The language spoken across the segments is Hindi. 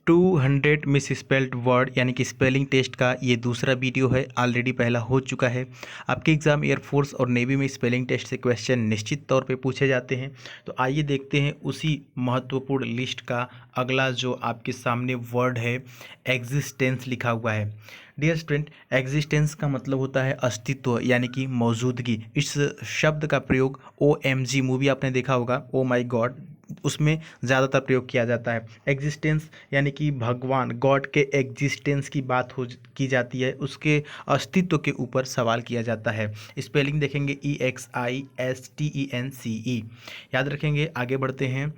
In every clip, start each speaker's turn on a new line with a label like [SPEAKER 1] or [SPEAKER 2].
[SPEAKER 1] 200 मिस स्पेल्ड वर्ड यानी कि स्पेलिंग टेस्ट का ये दूसरा वीडियो है। ऑलरेडी पहला हो चुका है। आपके एग्ज़ाम एयरफोर्स और नेवी में स्पेलिंग टेस्ट से क्वेश्चन निश्चित तौर पे पूछे जाते हैं। तो आइए देखते हैं उसी महत्वपूर्ण लिस्ट का अगला जो आपके सामने वर्ड है, एग्जिस्टेंस लिखा हुआ है। डियर स्टूडेंट, एग्जिस्टेंस का मतलब होता है अस्तित्व यानी कि मौजूदगी। इस शब्द का प्रयोग OMG मूवी आपने देखा होगा, ओ माई गॉड, उसमें ज़्यादातर प्रयोग किया जाता है। एग्जिस्टेंस यानी कि भगवान, गॉड के एग्जिस्टेंस की बात की जाती है, उसके अस्तित्व के ऊपर सवाल किया जाता है। स्पेलिंग देखेंगे EXISTENCE। याद रखेंगे। आगे बढ़ते हैं।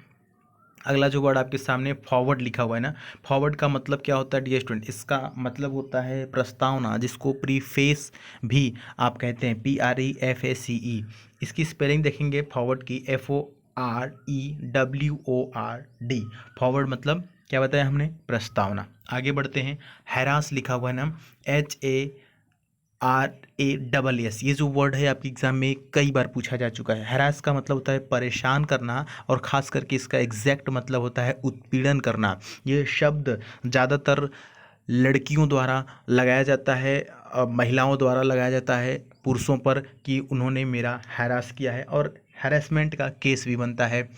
[SPEAKER 1] अगला जो वर्ड आपके सामने फॉरवर्ड लिखा हुआ है ना, फॉरवर्ड का मतलब क्या होता है डियर स्टूडेंट? इसका मतलब होता है प्रस्तावना, जिसको प्रीफेस भी आप कहते हैं, PREFACE। इसकी स्पेलिंग देखेंगे फॉरवर्ड की FOREWORD। फॉरवर्ड मतलब क्या बताया हमने? प्रस्तावना। आगे बढ़ते हैं। हैरास लिखा हुआ है ना, HARASS। ये जो वर्ड है आपके एग्जाम में कई बार पूछा जा चुका है। हैरास का मतलब होता है परेशान करना, और ख़ास करके इसका एग्जैक्ट मतलब होता है उत्पीड़न करना। ये शब्द ज़्यादातर लड़कियों द्वारा लगाया जाता है, महिलाओं द्वारा लगाया जाता है पुरुषों पर, कि उन्होंने मेरा हैरास किया है। और हैरेसमेंट का केस भी बनता है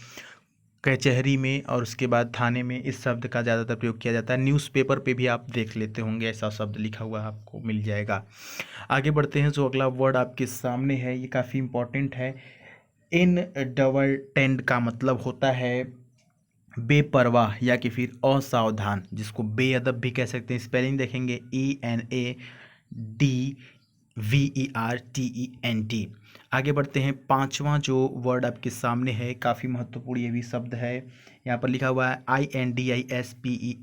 [SPEAKER 1] कचहरी में, और उसके बाद थाने में इस शब्द का ज़्यादातर प्रयोग किया जाता है। न्यूज़पेपर पे भी आप देख लेते होंगे, ऐसा शब्द लिखा हुआ आपको मिल जाएगा। आगे बढ़ते हैं। जो अगला वर्ड आपके सामने है ये काफ़ी इंपॉर्टेंट है। इनडवर्टेंट का मतलब होता है बेपरवाह या कि फिर असावधान, जिसको बेअदब भी कह सकते हैं। स्पेलिंग देखेंगे ENADVERTENT। आगे बढ़ते हैं। पांचवा जो वर्ड आपके सामने है काफ़ी महत्वपूर्ण ये भी शब्द है। यहाँ पर लिखा हुआ है INDISPENSABLE।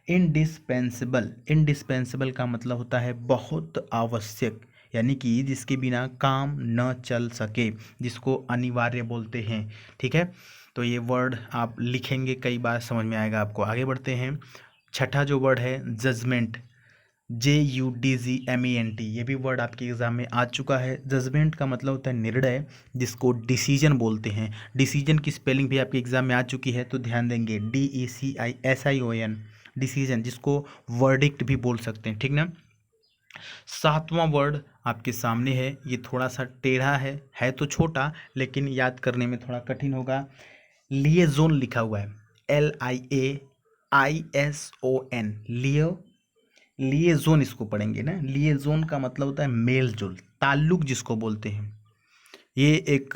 [SPEAKER 1] इंडिस्पेंसिबल। इंडिस्पेंसिबल का मतलब होता है बहुत आवश्यक, यानी कि जिसके बिना काम न चल सके, जिसको अनिवार्य बोलते हैं। ठीक है, तो ये वर्ड आप लिखेंगे, कई बार समझ में आएगा आपको। आगे बढ़ते हैं। छठा जो वर्ड है जजमेंट, JUDGMENT। ये भी वर्ड आपके एग्जाम में आ चुका है। जजमेंट का मतलब होता है निर्णय, जिसको डिसीजन बोलते हैं। डिसीजन की स्पेलिंग भी आपके एग्जाम में आ चुकी है, तो ध्यान देंगे DECISION, डिसीजन, जिसको वर्डिक्ट भी बोल सकते हैं। ठीक ना। सातवां वर्ड आपके सामने है, ये थोड़ा सा टेढ़ा है तो छोटा, लेकिन याद करने में थोड़ा कठिन होगा। लिएजोन लिखा हुआ है, LIAISON। लिएजोन इसको पढ़ेंगे ना। लिएजोन का मतलब होता है मेल जोल, ताल्लुक जिसको बोलते हैं। ये एक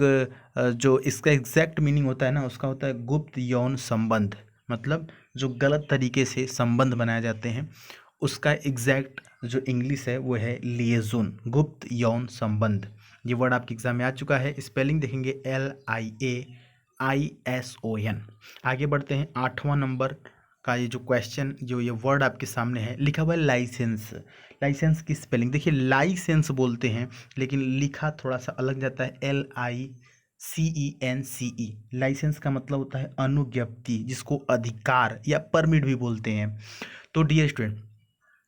[SPEAKER 1] जो इसका एग्जैक्ट मीनिंग होता है ना, उसका होता है गुप्त यौन संबंध। मतलब जो गलत तरीके से संबंध बनाए जाते हैं, उसका एग्जैक्ट जो इंग्लिश है वो है लिएजोन, गुप्त यौन संबंध। ये वर्ड आपके एग्जाम में आ चुका है। स्पेलिंग देखेंगे LIAISON। आगे बढ़ते हैं। आठवां नंबर का ये जो क्वेश्चन, जो ये वर्ड आपके सामने है, लिखा हुआ है लाइसेंस। लाइसेंस की स्पेलिंग देखिए, लाइसेंस बोलते हैं लेकिन लिखा थोड़ा सा अलग जाता है, LICENCE। लाइसेंस का मतलब होता है अनुज्ञप्ति, जिसको अधिकार या परमिट भी बोलते हैं। तो डियर स्टूडेंट,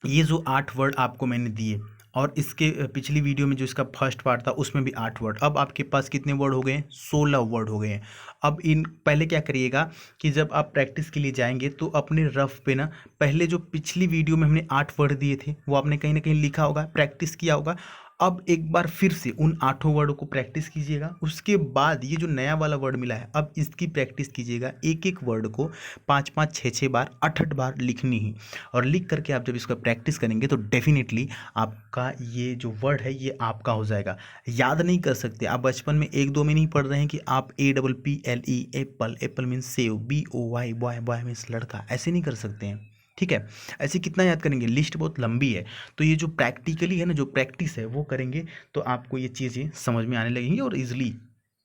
[SPEAKER 1] ये जो 8 वर्ड आपको मैंने दिए, और इसके पिछली वीडियो में जो इसका फर्स्ट पार्ट था उसमें भी 8 वर्ड, अब आपके पास कितने वर्ड हो गए हैं? 16 वर्ड हो गए हैं। अब इन पहले क्या करिएगा कि जब आप प्रैक्टिस के लिए जाएंगे तो अपने रफ पे ना, पहले जो पिछली वीडियो में हमने 8 वर्ड दिए थे वो आपने कहीं ना कहीं लिखा होगा, प्रैक्टिस किया होगा। अब एक बार फिर से उन 8 वर्डों को प्रैक्टिस कीजिएगा। उसके बाद ये जो नया वाला वर्ड मिला है, अब इसकी प्रैक्टिस कीजिएगा। एक एक वर्ड को 5-5, 6-6 बार, 8-8 बार लिखनी ही। और लिख करके आप जब इसका प्रैक्टिस करेंगे तो डेफिनेटली आपका ये जो वर्ड है ये आपका हो जाएगा। याद नहीं कर सकते आप, बचपन में 1-2 में नहीं पढ़ रहे हैं कि आप APPLE Apple, Apple means save, BOY boy, boy means लड़का, ऐसे नहीं कर सकते हैं। ठीक है, ऐसे कितना याद करेंगे? लिस्ट बहुत लंबी है। तो ये जो प्रैक्टिकली है ना, जो प्रैक्टिस है वो करेंगे तो आपको ये चीज़ें समझ में आने लगेंगी और इजीली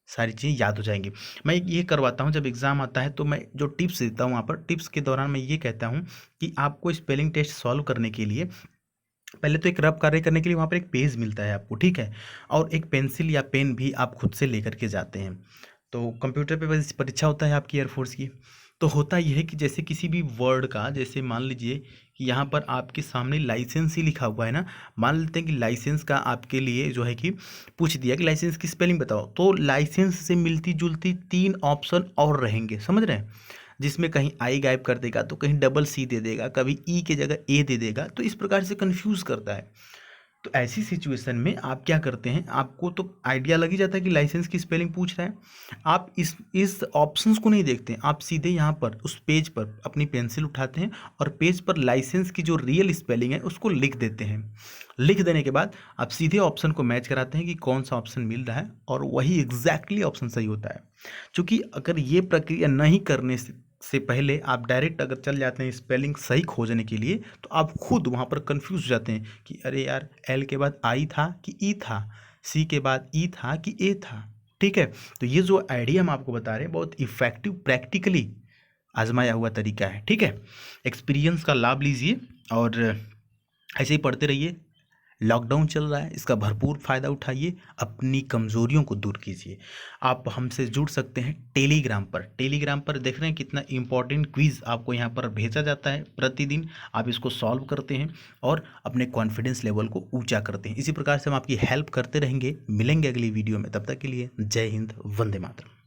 [SPEAKER 1] सारी चीज़ें याद हो जाएंगी। मैं ये करवाता हूँ जब एग्ज़ाम आता है, तो मैं जो टिप्स देता हूँ वहाँ पर, टिप्स के दौरान मैं ये कहता हूँ कि आपको स्पेलिंग टेस्ट सॉल्व करने के लिए पहले तो एक रफ कार्य करने के लिए वहाँ पर एक पेज मिलता है आपको, ठीक है, और एक पेंसिल या पेन भी आप खुद से लेकर के जाते हैं। तो कंप्यूटर पे परीक्षा होता है आपकी एयरफोर्स की, तो होता यह है कि जैसे किसी भी वर्ड का, जैसे मान लीजिए कि यहाँ पर आपके सामने लाइसेंस ही लिखा हुआ है ना, मान लेते हैं कि लाइसेंस का आपके लिए जो है कि पूछ दिया कि लाइसेंस की स्पेलिंग बताओ, तो लाइसेंस से मिलती जुलती 3 ऑप्शन और रहेंगे, समझ रहे हैं? जिसमें कहीं आई गायब कर देगा तो कहीं डबल सी दे देगा, कभी ई की जगह ए दे देगा, तो इस प्रकार से कंफ्यूज करता है। तो ऐसी सिचुएशन में आप क्या करते हैं, आपको तो आइडिया लग ही जाता है कि लाइसेंस की स्पेलिंग पूछ रहा है। आप इस ऑप्शंस को नहीं देखते हैं, आप सीधे यहाँ पर उस पेज पर अपनी पेंसिल उठाते हैं और पेज पर लाइसेंस की जो रियल स्पेलिंग है उसको लिख देते हैं। लिख देने के बाद आप सीधे ऑप्शन को मैच कराते हैं कि कौन सा ऑप्शन मिल रहा है, और वही एग्जैक्टली ऑप्शन सही होता है। क्योंकि अगर ये प्रक्रिया नहीं करने से पहले आप डायरेक्ट अगर चल जाते हैं स्पेलिंग सही खोजने के लिए, तो आप खुद वहाँ पर कंफ्यूज हो जाते हैं कि अरे यार एल के बाद आई था कि ई था, सी के बाद ई था कि ए था। ठीक है, तो ये जो आइडिया हम आपको बता रहे हैं बहुत इफेक्टिव प्रैक्टिकली आजमाया हुआ तरीका है। ठीक है, एक्सपीरियंस का लाभ लीजिए और ऐसे ही पढ़ते रहिए। लॉकडाउन चल रहा है, इसका भरपूर फ़ायदा उठाइए, अपनी कमज़ोरियों को दूर कीजिए। आप हमसे जुड़ सकते हैं टेलीग्राम पर। टेलीग्राम पर देख रहे हैं कितना इंपॉर्टेंट क्विज़ आपको यहाँ पर भेजा जाता है प्रतिदिन। आप इसको सॉल्व करते हैं और अपने कॉन्फिडेंस लेवल को ऊंचा करते हैं। इसी प्रकार से हम आपकी हेल्प करते रहेंगे। मिलेंगे अगली वीडियो में, तब तक के लिए जय हिंद, वंदे मातरम।